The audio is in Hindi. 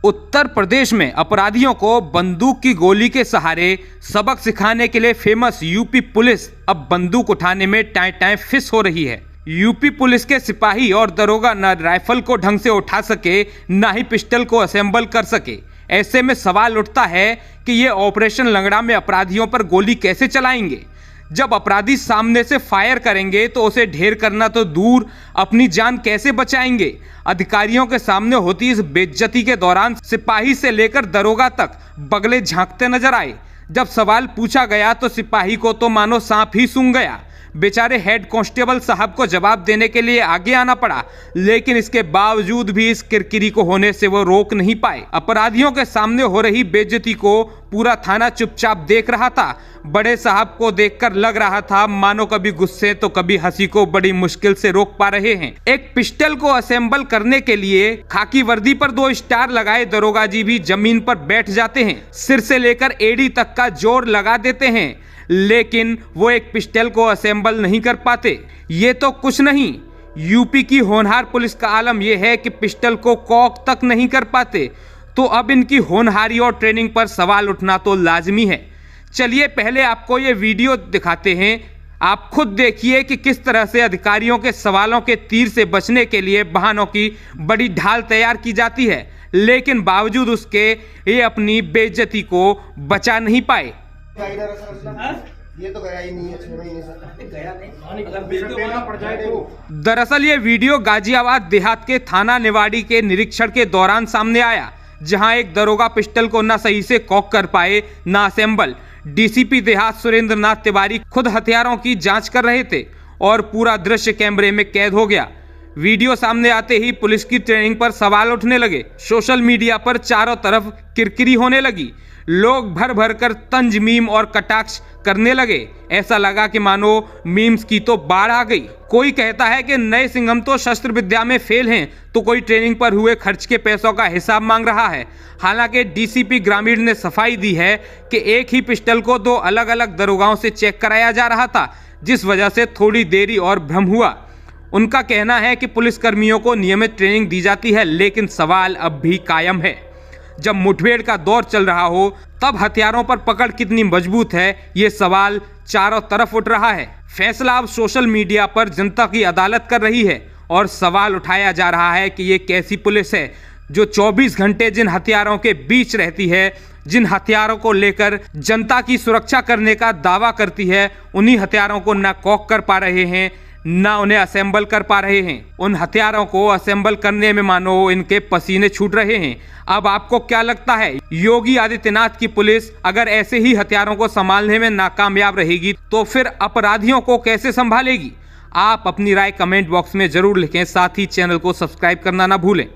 उत्तर प्रदेश में अपराधियों को बंदूक की गोली के सहारे सबक सिखाने के लिए फेमस यूपी पुलिस अब बंदूक उठाने में टाएं टाएं फिस हो रही है। यूपी पुलिस के सिपाही और दरोगा न राइफल को ढंग से उठा सके, न ही पिस्टल को असेंबल कर सके। ऐसे में सवाल उठता है कि ये ऑपरेशन लंगड़ा में अपराधियों पर गोली कैसे चलाएंगे। जब अपराधी सामने से फायर करेंगे तो उसे ढेर करना तो दूर, अपनी जान कैसे बचाएंगे। अधिकारियों के सामने होती इस बेइज्जती के दौरान सिपाही से लेकर दरोगा तक बगले झांकते नजर आए। जब सवाल पूछा गया तो सिपाही को तो मानो सांप ही सूंघ गया। बेचारे हेड कांस्टेबल साहब को जवाब देने के लिए आगे आना पड़ा, लेकिन इसके बावजूद भी इस किरकिरी को होने से वो रोक नहीं पाए। अपराधियों के सामने हो रही बेइज्जती को पूरा थाना चुपचाप देख रहा था। बड़े साहब को देखकर लग रहा था मानो कभी गुस्से तो कभी हंसी को बड़ी मुश्किल से रोक पा रहे हैं। एक पिस्टल को असेंबल करने के लिए खाकी वर्दी पर 2 स्टार लगाए दरोगा जी भी जमीन पर बैठ जाते हैं, सिर से लेकर एड़ी तक का जोर लगा देते हैं, लेकिन वो एक पिस्टल को असेंबल नहीं कर पाते। ये तो कुछ नहीं, यूपी की होनहार पुलिस का आलम यह है कि पिस्टल को कॉक तक नहीं कर पाते। तो अब इनकी होनहारी और ट्रेनिंग पर सवाल उठना तो लाजमी है। चलिए पहले आपको ये वीडियो दिखाते हैं, आप खुद देखिए कि किस तरह से अधिकारियों के सवालों के तीर से बचने के लिए बहानों की बड़ी ढाल तैयार की जाती है, लेकिन बावजूद उसके ये अपनी बेइज्जती को बचा नहीं पाए। ये तो गया ही नहीं है, 6 महीने से गया नहीं। दरअसल ये वीडियो गाजियाबाद देहात के थाना निवाड़ी के निरीक्षण के दौरान सामने आया, जहां एक दरोगा पिस्टल को न सही से कॉक कर पाए न असेंबल। डीसीपी देहात सुरेंद्र नाथ तिवारी खुद हथियारों की जांच कर रहे थे और पूरा दृश्य कैमरे में कैद हो गया। वीडियो सामने आते ही पुलिस की ट्रेनिंग पर सवाल उठने लगे। सोशल मीडिया पर चारों तरफ किरकिरी होने लगी। लोग भर भर कर तंज, मीम और कटाक्ष करने लगे। ऐसा लगा कि मानो मीम्स की तो बाढ़ आ गई। कोई कहता है कि नए सिंघम तो शस्त्र विद्या में फेल हैं, तो कोई ट्रेनिंग पर हुए खर्च के पैसों का हिसाब मांग रहा है। हालांकि डीसीपी ग्रामीण ने सफाई दी है कि एक ही पिस्टल को 2 अलग अलग दरोगाओं से चेक कराया जा रहा था, जिस वजह से थोड़ी देरी और भ्रम हुआ। उनका कहना है कि पुलिसकर्मियों को नियमित ट्रेनिंग दी जाती है, लेकिन सवाल अब भी कायम है। जब मुठभेड़ का दौर चल रहा हो तब हथियारों पर पकड़ कितनी मजबूत है, ये सवाल चारों तरफ उठ रहा है। फैसला अब सोशल मीडिया पर जनता की अदालत कर रही है और सवाल उठाया जा रहा है कि ये कैसी पुलिस है जो 24 घंटे जिन हथियारों के बीच रहती है, जिन हथियारों को लेकर जनता की सुरक्षा करने का दावा करती है, उन्हीं हथियारों को न कॉक कर पा रहे हैं, ना उन्हें असेंबल कर पा रहे हैं। उन हथियारों को असेंबल करने में मानो इनके पसीने छूट रहे हैं। अब आपको क्या लगता है, योगी आदित्यनाथ की पुलिस अगर ऐसे ही हथियारों को संभालने में नाकामयाब रहेगी तो फिर अपराधियों को कैसे संभालेगी? आप अपनी राय कमेंट बॉक्स में जरूर लिखें, साथ ही चैनल को सब्सक्राइब करना ना भूलें।